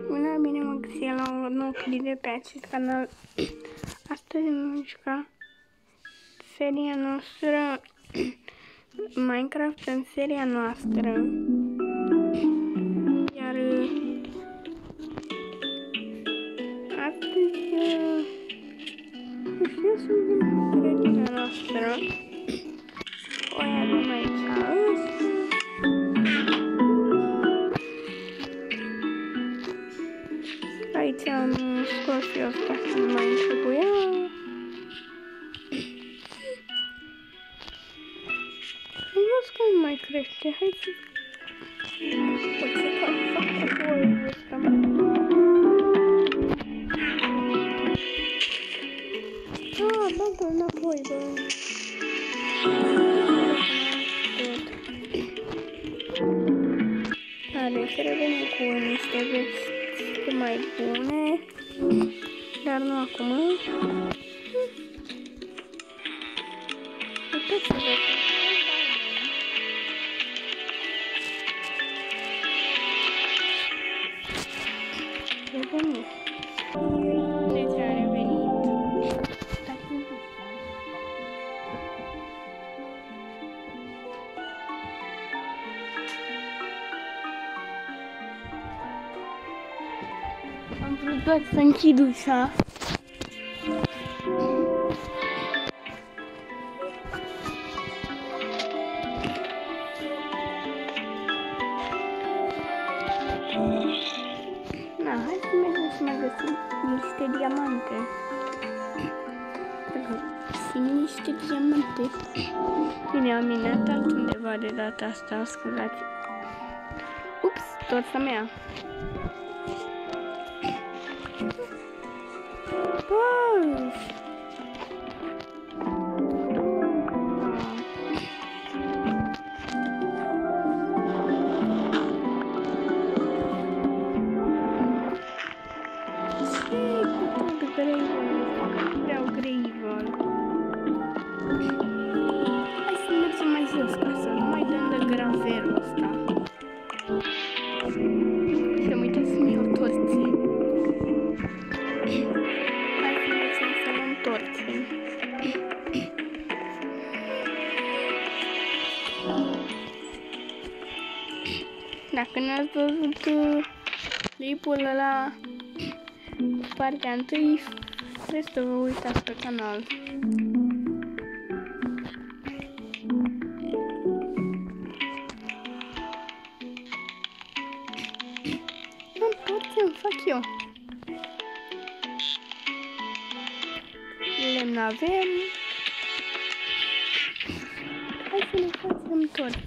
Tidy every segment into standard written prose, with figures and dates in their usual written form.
Bună, bine mă găsit la un nou clip de pe acest canal. Astăzi vom juca seria noastră Minecraft în seria noastră. Iar astăzi suntem în grădina noastră. O avem aici aici am scos eu asta că nu mai trebuia. Am văzut că nu mai crește. Hai să pot să fac acolo ăsta. Bă, înapoi, bă. Are, să revenim cu niște vești mai bune, dar nu acum. Uitați să vedem. Revenim. Deci a revenit. Am vrut doar să închid ușa. Na, hai să mergem să mai găsim niște diamante. Niște diamante. Bine, am minat altundeva de data asta, scuzați. Ups, torța mea. Vreau gravel. Hai să mergem mai jos ca să nu mai dăm de gravelul ăsta. Și am uitat să-mi iau torțe. Hai să mergem să luăm torțe. Dacă n-ați văzut clipul ăla partea întâi, trebuie să vă uitați pe canal. Am torțe, îmi fac eu. Lemn avem. Hai să ne facem torțe.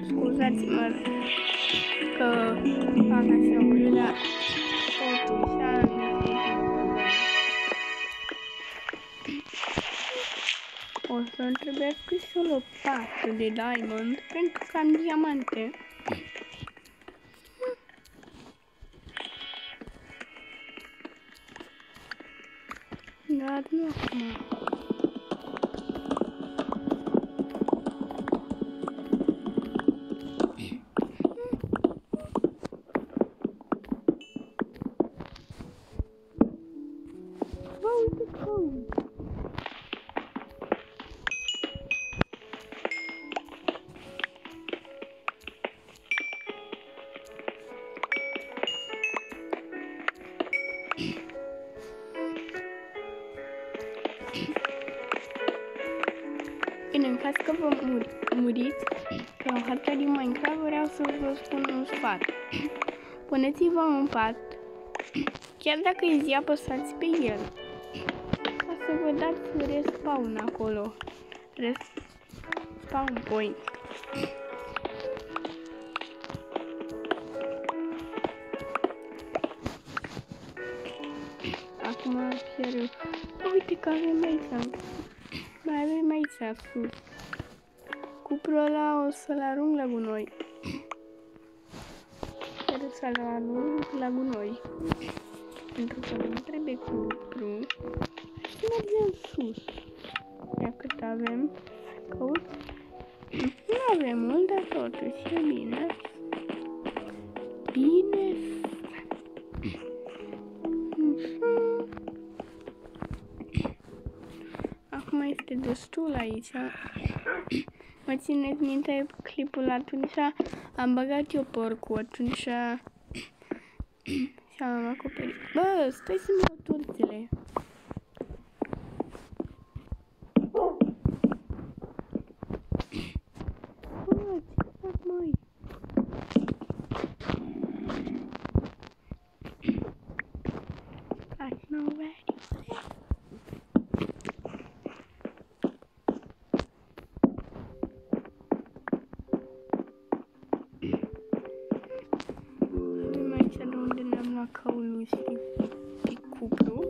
Scuzați-mă că fac așa urât, totuși o să-mi trebuiască și o lopată de diamond pentru că am diamante. Dar nu acum. Bine, în caz că vă muriți pe o hartă din Minecraft, vreau să vă spun un sfat. Puneți-vă un pat Chiar dacă e zi, apăsați pe el. Ca să vă dați respawn acolo. Respawn point. Acum chiar eu. Uite că avem aici. Mai avem aici sus. Cuprul ăla o să-l arunc la gunoi. Chiar să-l arunc la gunoi. Pentru că nu trebuie cupru. Și mergem sus. Ia cât avem. Căut. Nu avem mult, dar totuși e bine. Bine. Acum este destul aici. Mă țineți minte clipul atunci am băgat eu porcul, atunci și am acoperit. Bă, stai să-mi iau turțile. Bă, ce fac, măi? Faci nou variule. Caulul și cupru.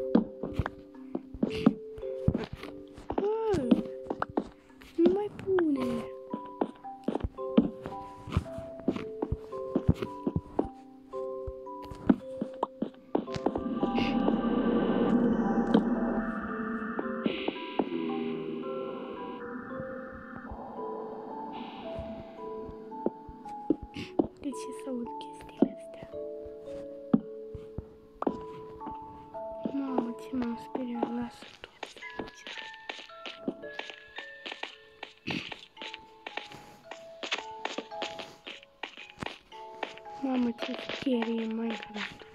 Nu mai pune. De ce să aud chestiile astea? Mamă, ce m-am speriat, lasă tot aici. Mamă, ce scary e Minecraft.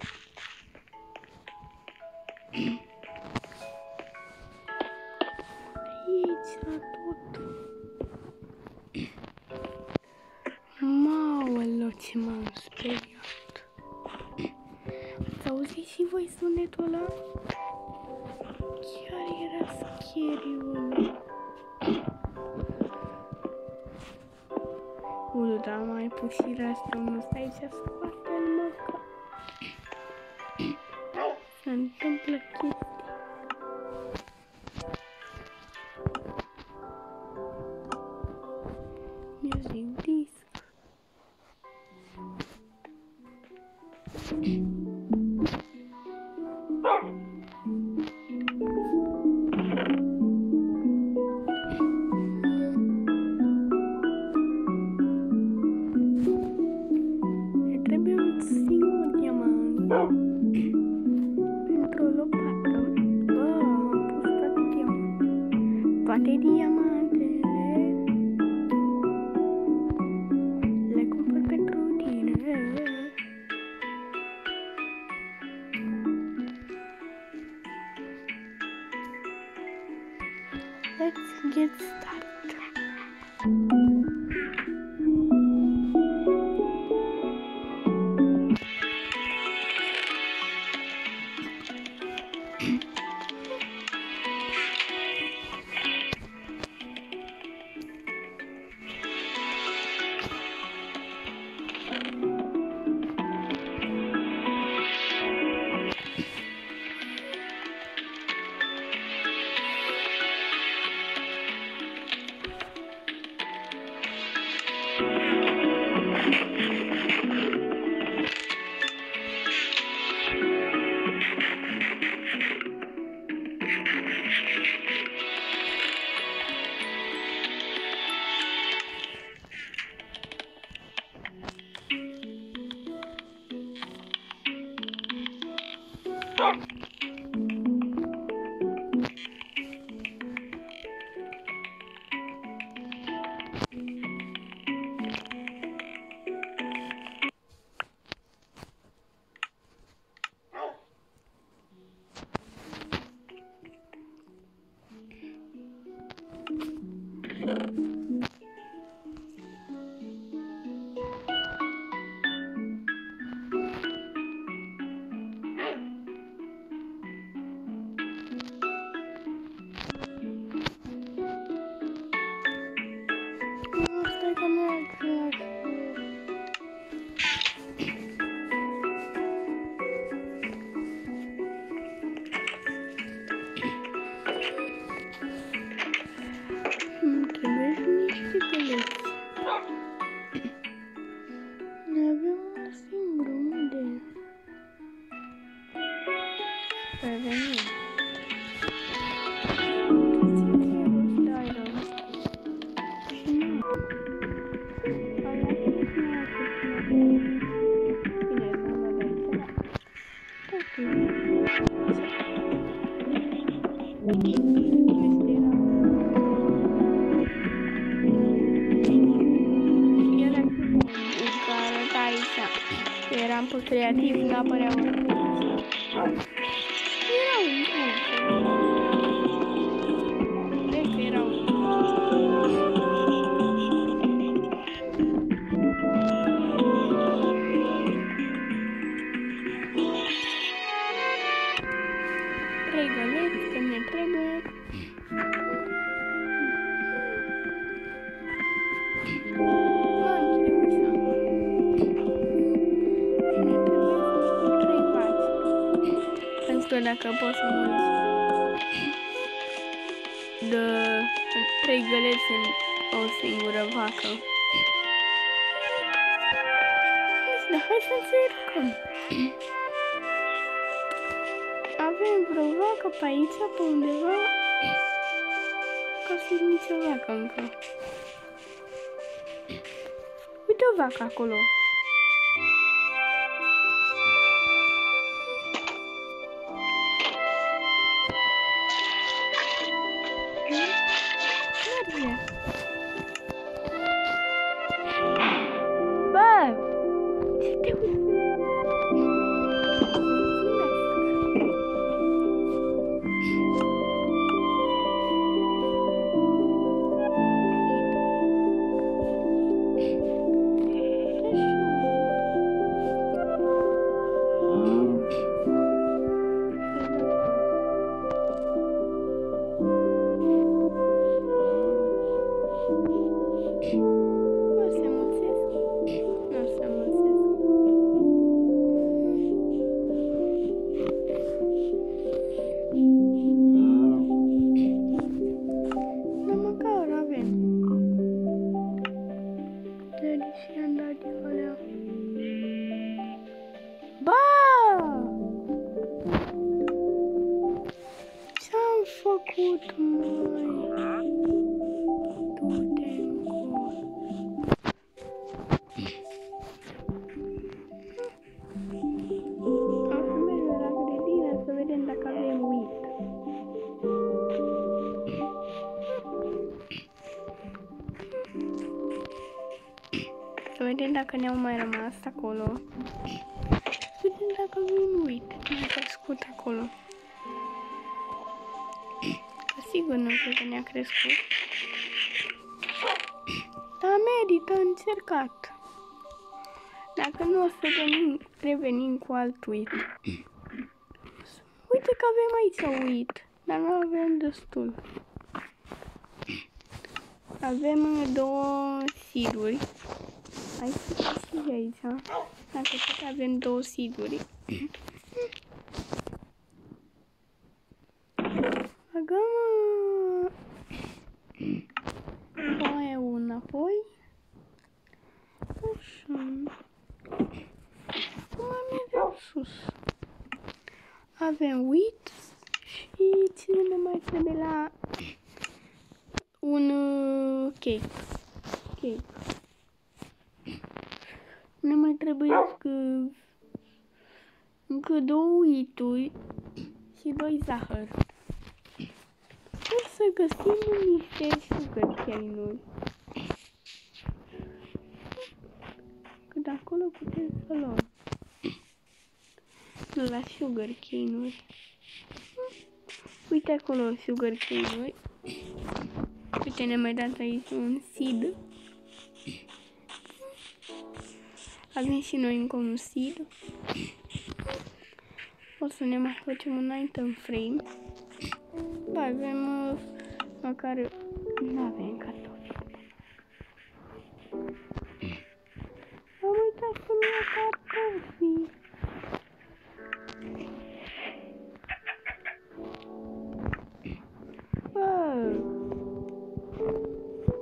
Aici, tot. Maulă, ce m-am speriat. Ați auzit și voi sunetul ăla? Chiar era scary-ul. Ulu, dar mai pus și rastul ăsta aici să scoate-l, mă, că se întâmplă chestii. Music disc. Pentru o lopată. Bă, am pus toate diamantele. Toate diamantele. Le cumpăr pentru tine. Let's get started. revenim. Eram pe creativ, n-apăreau. Erau cred că erau. Trei găleți, că ne trebuie. Dacă poți să mă de 3 găleți în o singură vacă. Hai să încercăm. Avem vreo vacă pe aici, pe undeva? Ca să-i nicio vacă încă. Uite o vacă acolo. Să vedem dacă ne-au mai rămas acolo. Să vedem dacă nu uit. Ne-a crescut acolo. Că sigur nu cred că ne-a crescut. Dar merită încercat. Dacă nu o să revenim cu alt uit. Uite că avem aici uit, dar nu avem destul. Avem 2 seed-uri. Hai să și aici. Dacă tot avem 2 seed-uri. Băgăm foaia înapoi. Așa. Cum mergem sus? Avem wheat și ce ne mai trebuie la un cake. Ne mai trebuie încă 2 wheat-uri și 2 zahăr. O să găsim niște sugar cane-uri. Că de acolo putem să luăm. La sugar cane-uri. Uite acolo sugar cane-uri. Uite, ne mai dat aici un seed. Avem și noi încă un seed. O să ne mai facem un item frame. Da, avem măcar... Nu avem cartofi. Am uitat să-mi iau cartofi.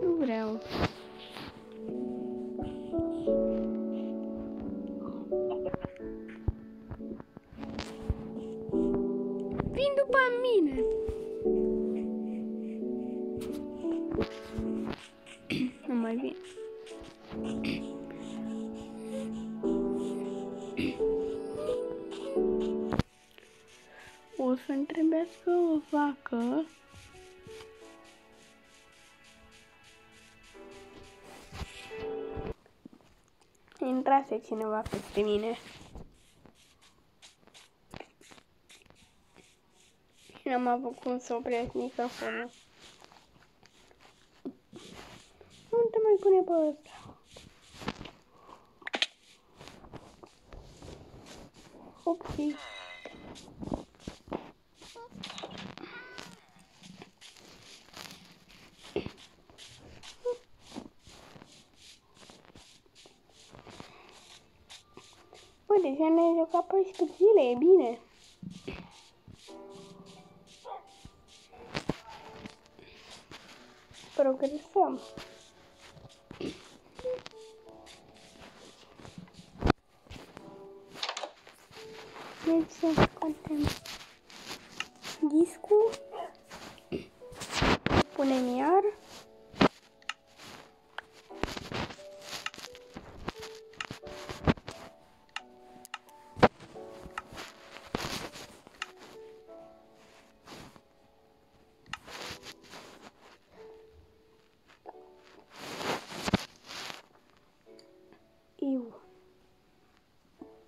Nu vreau. Vin după mine. Nu mai vin. O să-mi trebuiască o vacă. Intrase cineva peste mine. Și n-am avut cum să opresc microfonul. Nu te mai pune pe ăsta. Opsi. Bă, deja ne-ai jucat 14 zile, e bine. Progresăm. Deci să scoatem discul. Punem iar.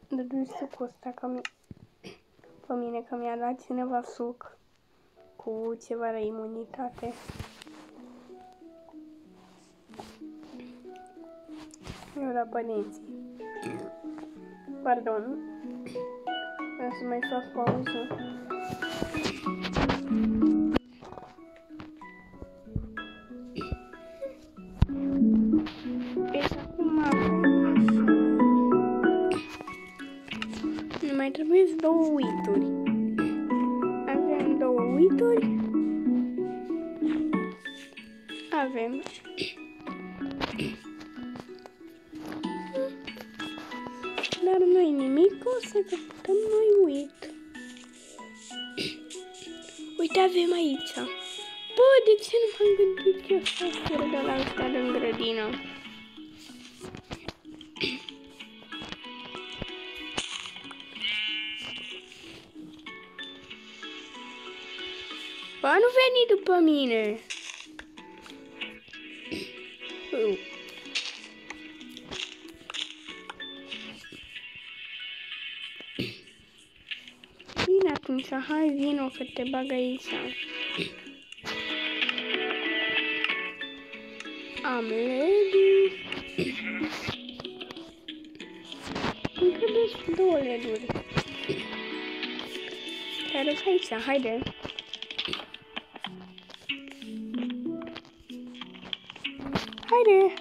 Dă-i sucul ăsta pe mine, că mi-a dat cineva suc cu ceva de imunitate. Eu la părinții. Pardon. Vreau să mai fac pauză. Deci acum ne mai trebuie 2 uituri. Avem 2 uituri. Avem. Dar nu-i nimic, o să căpătăm noi uit. Uite, avem aici. Bă, de ce nu m-am gândit eu să fur de la ăsta din grădină? Bă, nu veni după mine. Bine, atunci, hai, vino că te bag aici. Am LED-uri. Îmi trebuie 2 LED-uri. Te arăt aici, haide. Haide!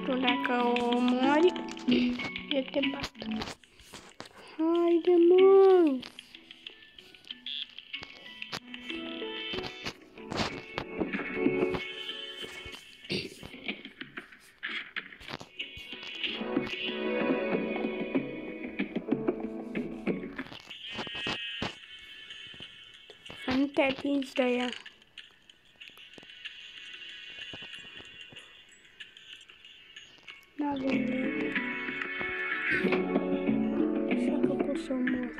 Tu dacă o mori, eu te bat. Haide, mă! Să nu te atingi de ea. N-avem nimic. Așa că pot să mor.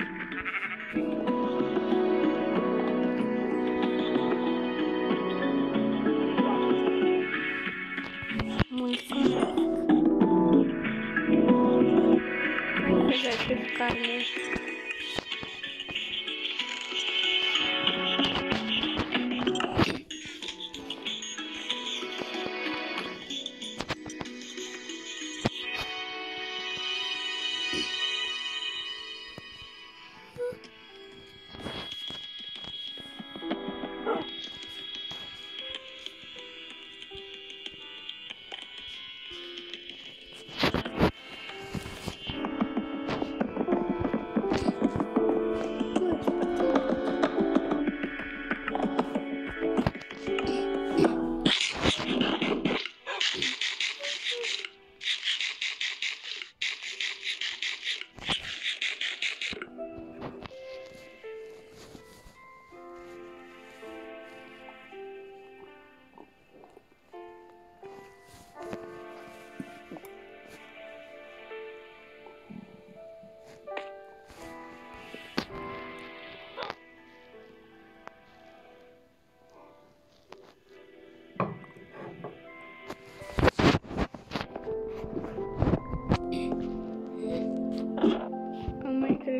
Mulțumesc. Hai să găsesc carne.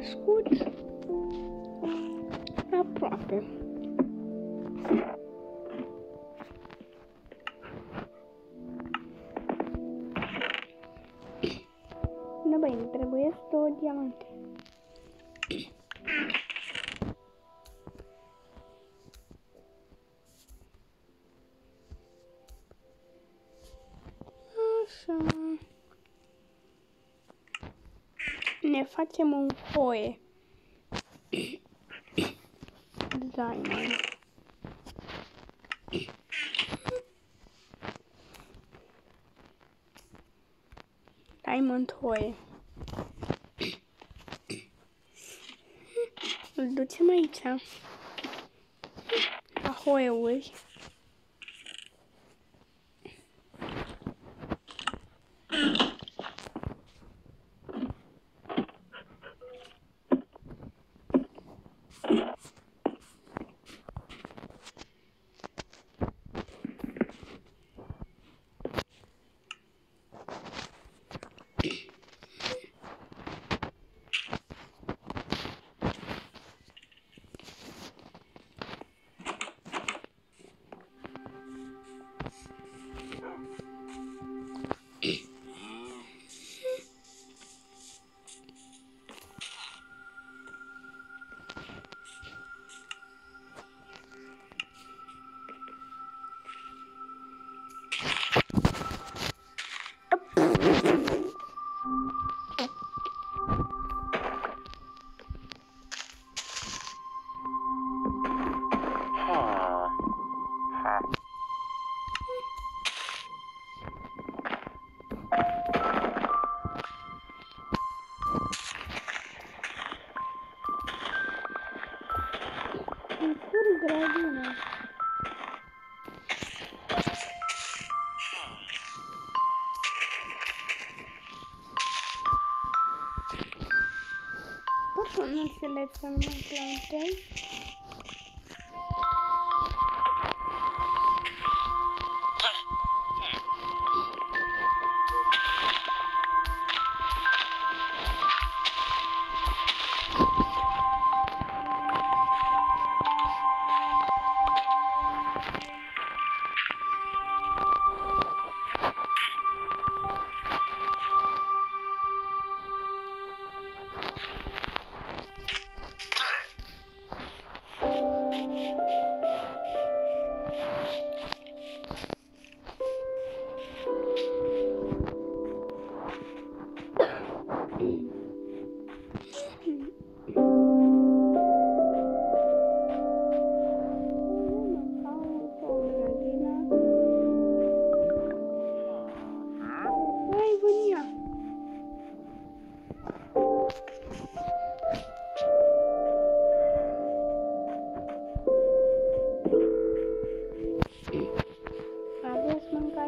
crescut aproape. Da, băi, îmi trebuie 2 diamante. Așa. Ne facem un hoe. Diamond. Diamond hoe. Îl ducem aici. La hoeuri. Grădină. Pot să nu selecționăm plante.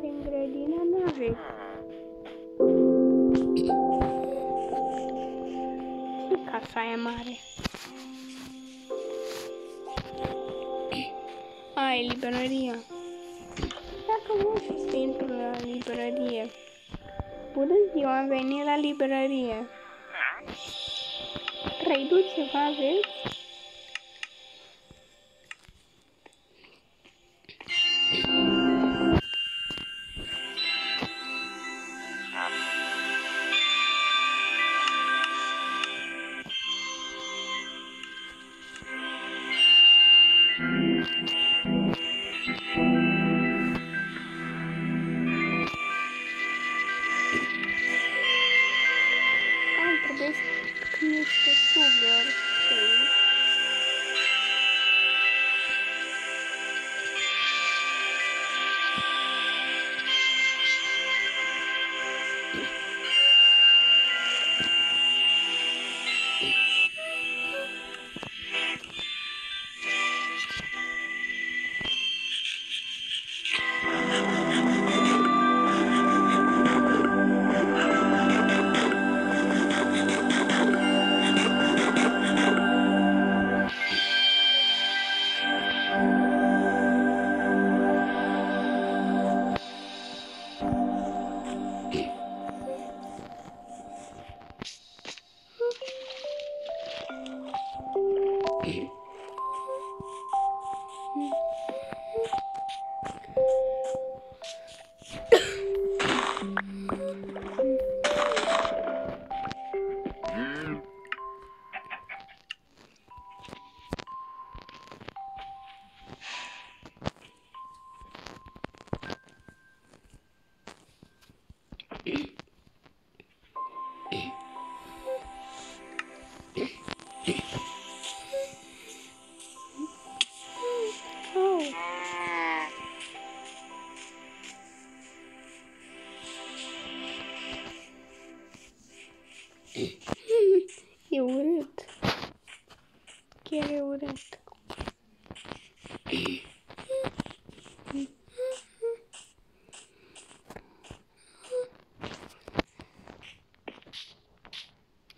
În grădină n-aveți. Și casa e mare. Ai, librăria. Dacă vreau să intru la librărie. Bună ziua, am venit la librărie. Trăidu ceva aveți? Sugar cane. E urât. Chiar e urât.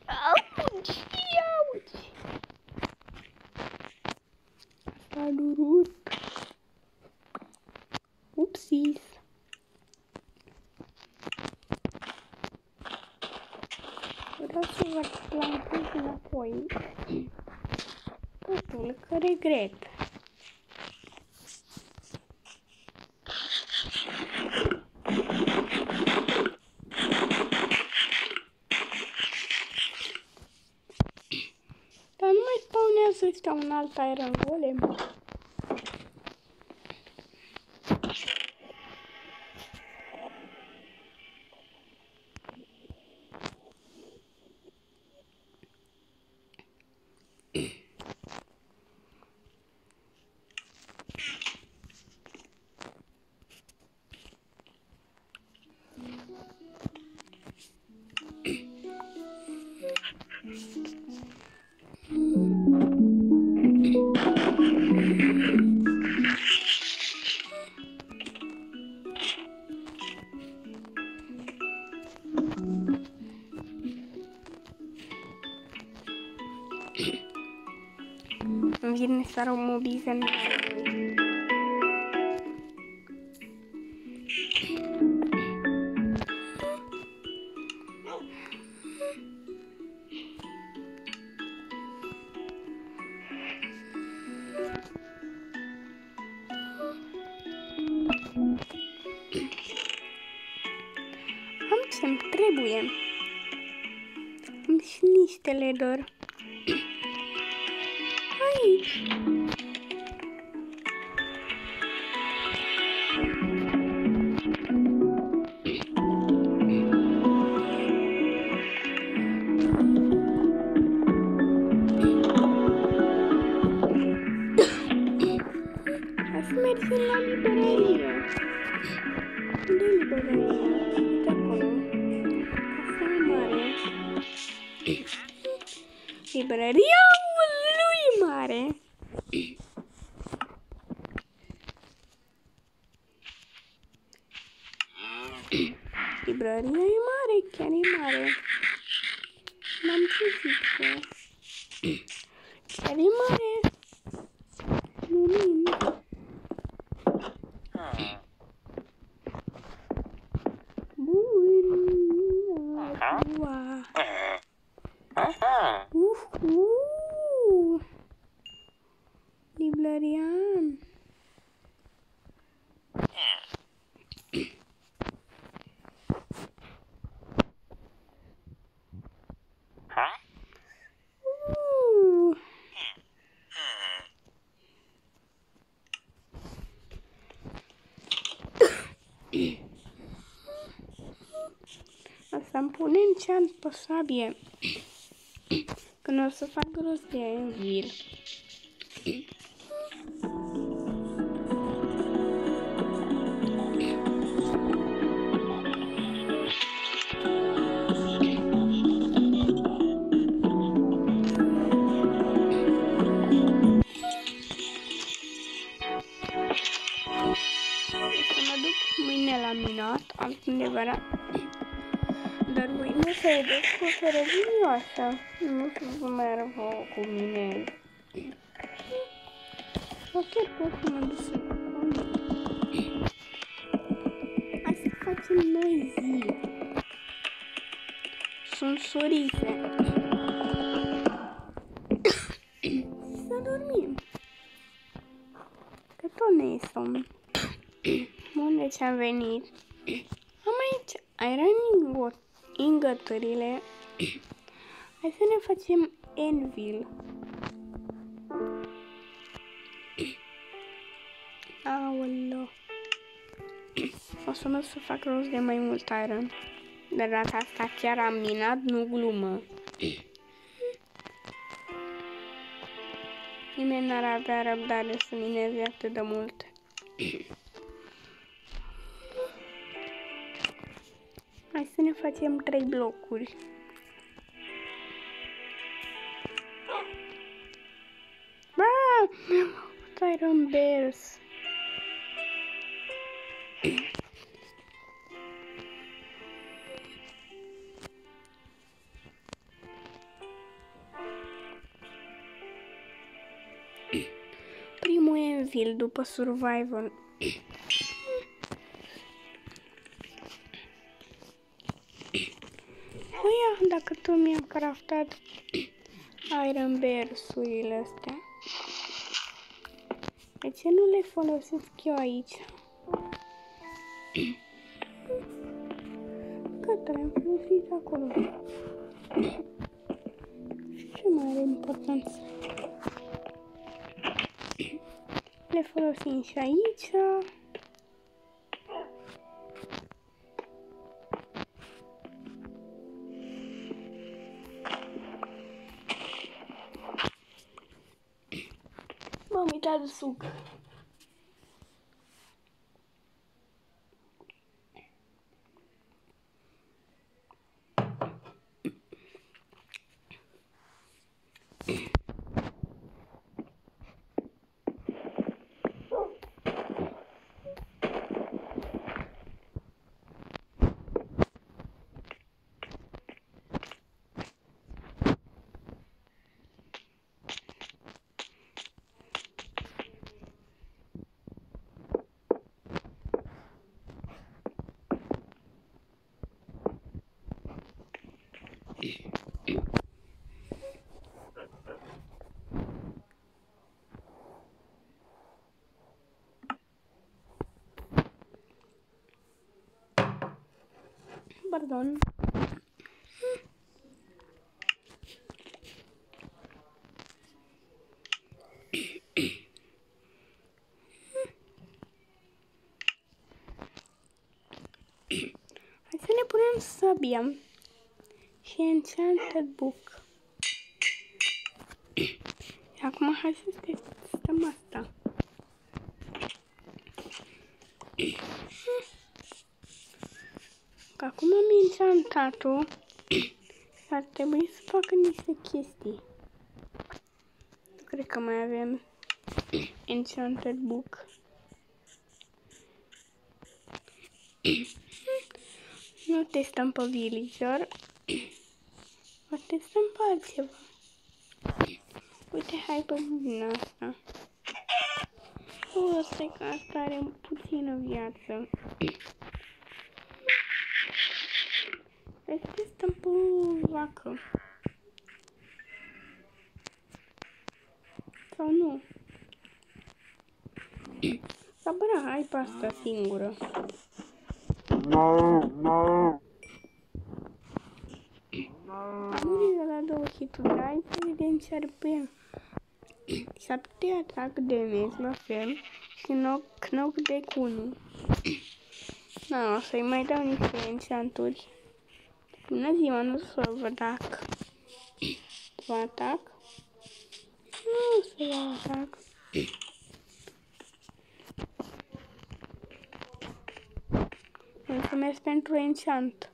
Auci, auci. S-a durut. Upsis. Vreau să văd plantez înapoi. Totul, că regret. Dar nu mai spawnează ăsta un alt Iron Golem. Îmi vine să arăt mobiză în am ce-mi trebuie. Am și niște ledări. Aici. Hai să mergem la librărie. Unde e librăria? Uite acolo. Casa mare. Librăria lui mare. Librăria e mare, chiar e mare. N-am ce zice. Chiar e mare. Lumini. Bun. Librarian. Să-mi pune enchant pe sabie. Că nu o să fac rost de aia în vil. Să mă duc mâine la minat, altundeva. Dar mâine să o descoperă vinioasă. Nu știu să meargă cu mine. Ok, pot să mă duc să hai să facem noi zi. Sunt surițe. Să dormim. Că tot ne e somn. Bun, deci am venit. Am aici iron ingătările. Hai să ne facem anvil. Aoleu. O să mă să fac rost de mai mult iron. De data asta chiar am minat, nu glumă. Nimeni n-ar avea răbdare să mineze atât de mult. Hai să ne facem 3 blocuri. Iron Bears. Primul anvil după survival. Uia, dacă tu mi-am craftat Iron Bears-urile astea, de ce nu le folosesc eu aici? Gata, le-am folosit acolo. Și ce mai are importanță? Le folosim și aici. M-am uitat de suc. Pardon. Hai să ne punem sabia și enchanted book. Acum hai să testăm asta. Că acum am enchantat-o, ar trebui să facă niște chestii. Cred că mai avem enchanted book. Nu testăm pe villager, o testăm pe altceva. Uite, hai pe din asta. O, stai că asta are puțină viață. Hai să testăm pe o vacă. Sau nu? Sau bă, hai pe asta singură. Am murit de la 2 hituri, hai să vedem ce are pe el. 7 atac damage la fel și knock deck 1. Da, o să-i mai dau niște enchanturi. Bună ziua, nu să văd dacă vă atac. Nu să vă atac. Mulțumesc pentru enchant.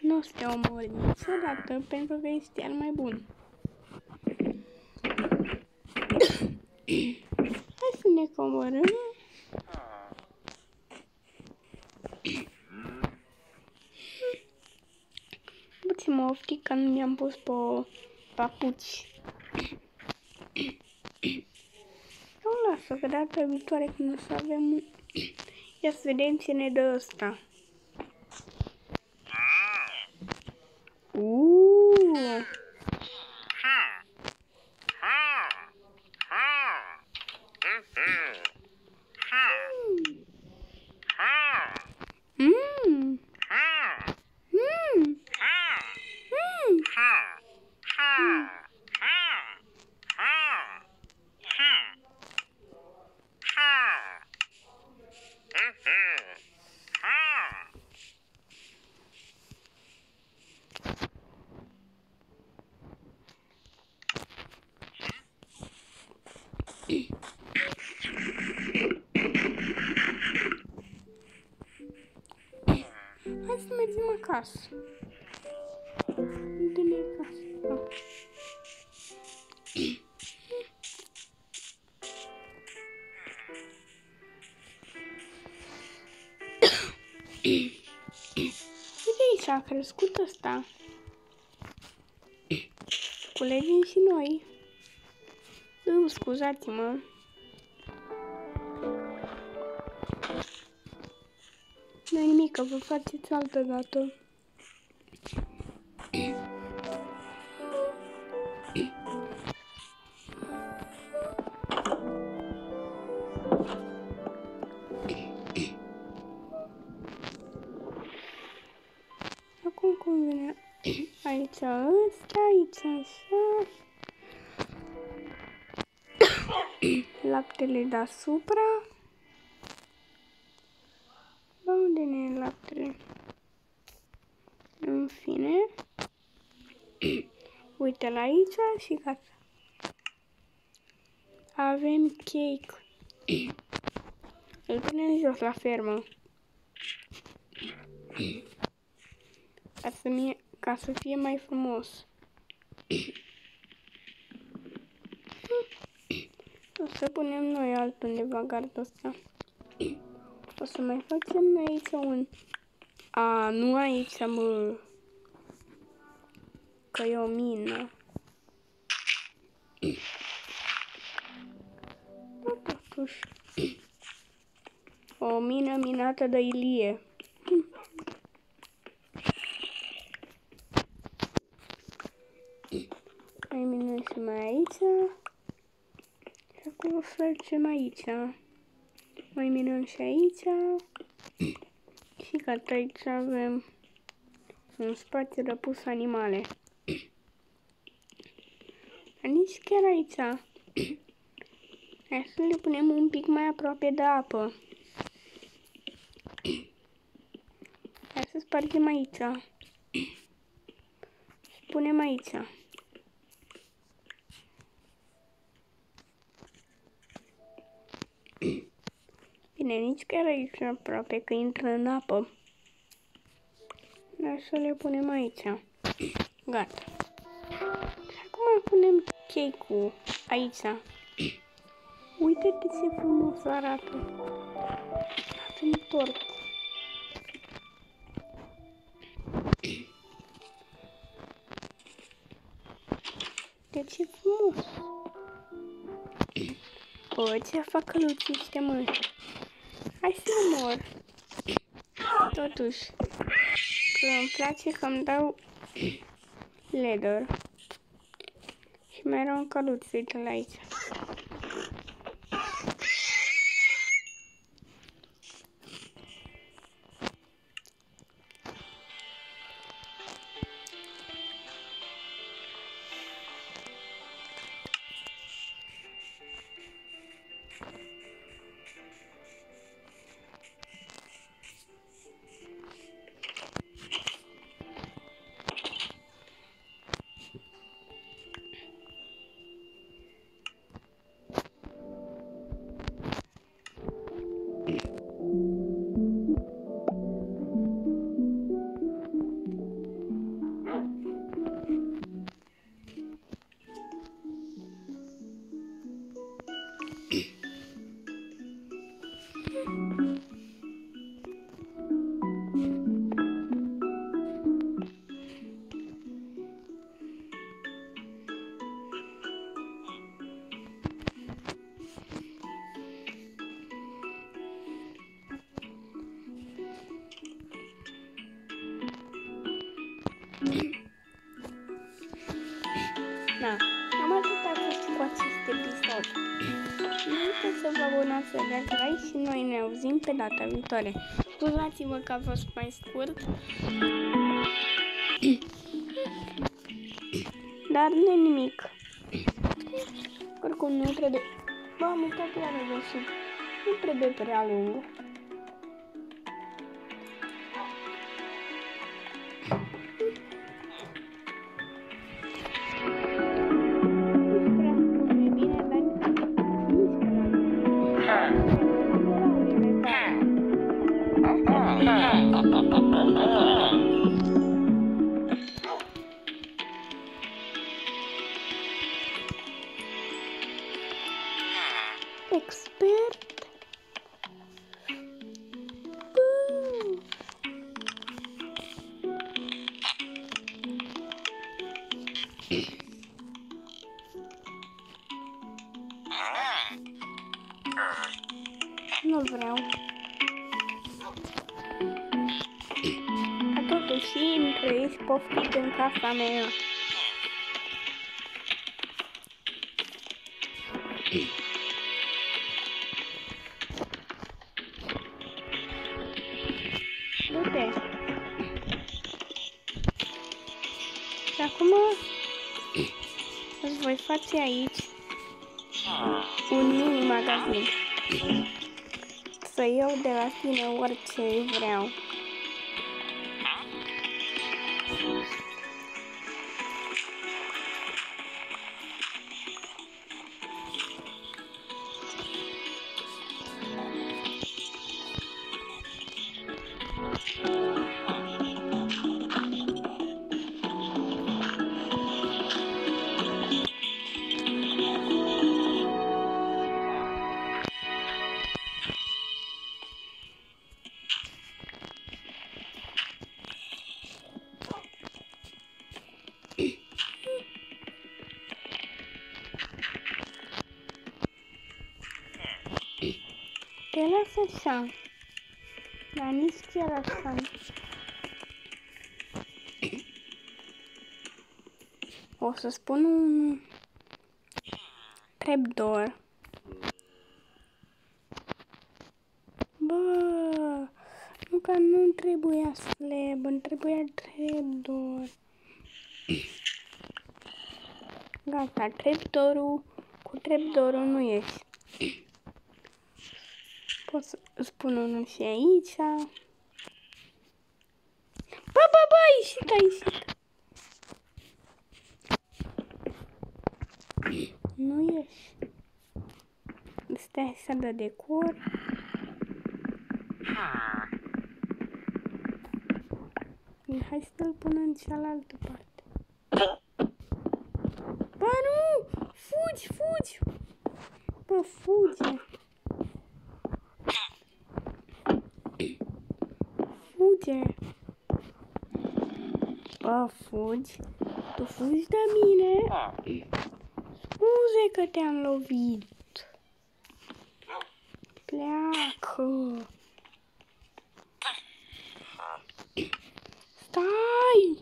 Nu o să te omor niciodată pentru că ești chiar mai bun. Hai să ne coborâm. Puțin mă oftic că nu mi-am pus pe papuci. Nu lasă, că data viitoare când o să avem... Ia să vedem ce ne dă ăsta. Hai să mergem acasă. Unde ne acasă? Uite aici a crescut ăsta. Culegem și noi. Scuzați-mă. Nu-i nimic, că vă faceți altă dată. Acum cum vine? Aici ăsta, aici așa. Laptele deasupra. La unde ne e laptele? În fine. Uite la aici și gata. Avem cake. Îl punem jos la fermă. Ca să fie mai frumos. O să punem noi altundeva gardul ăsta. O să mai facem noi aici un... nu aici, mă. Că e o mină. Totuși. O mină minată de Ilie. Mai minăm și mai aici. Și acum o facem aici. Mai minăm și aici. Și gata, aici avem un spațiu de pus animale. Nici chiar aici. Hai să le punem un pic mai aproape de apă. Hai să spargem aici. Și punem aici. Bine, nici chiar aici aproape, că intră în apă. Hai să le punem aici. Gata. Și acum punem cake-ul aici. Uite-te ce frumos arată. Avem tort. De ce frumos. Bă, ce fac căluții ăștia, mă? Hai să mor. Totuși, că îmi place că îmi dau leather. Și mai era un căluț, uite-l aici. Da, am atât cu acest episod. Nu uitați să vă abonați, să dați like și noi ne auzim pe data viitoare. Scuzați-mă că a fost mai scurt. Dar nu nimic. Oricum nu trebuie... Bă, am uitat iară de sub. Nu trebuie prea lung. Nu vreau. Dar totuși îmi trăiesc poftit în casa mea. Du-te. Și acum îți voi face aici un mini magazin. Să iau de la tine orice vreau. Te las așa, dar nici chiar așa. O să spun un trapdoor. Bă, nu că nu trebuia slab, îmi trebuia trapdoor. Gata, trapdoor-ul cu trapdoor-ul nu ieși. Pot să spun unul și aici. Bă, a ieșit. Nu ieși. Stai să dă decor. Hai să-l pun în cealaltă parte. Bă, nu! Fugi! Bă, fugi! Bă, fugi. Tu fugi de mine. Scuze că te-am lovit. Pleacă. Stai!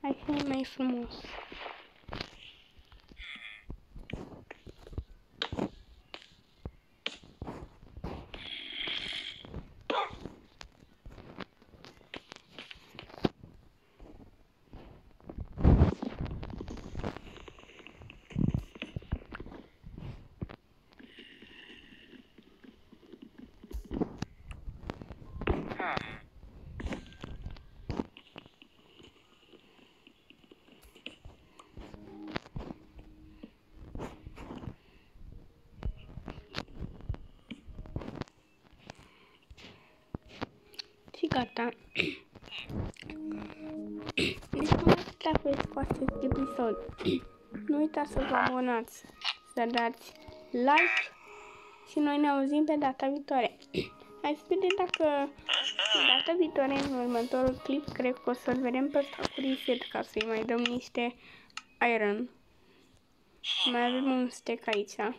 Așa e mai frumos. Și gata. Deci cam atât a fost cu acest episod. Nu uitați să vă abonați, să dați like și noi ne auzim pe data viitoare. Hai să vedem dacă data viitoare, în următorul clip, cred că o să-l vedem pe ăsta cu reset ca să-i mai dăm niște iron. Mai avem un stack aici. Bă,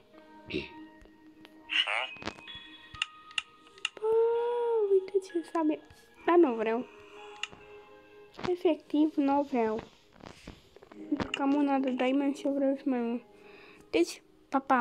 uite ce sabie. Dar nu vreau. Efectiv, nu vreau. Pentru că am una de diamond și eu vreau și mai mult. Deci, pa, pa!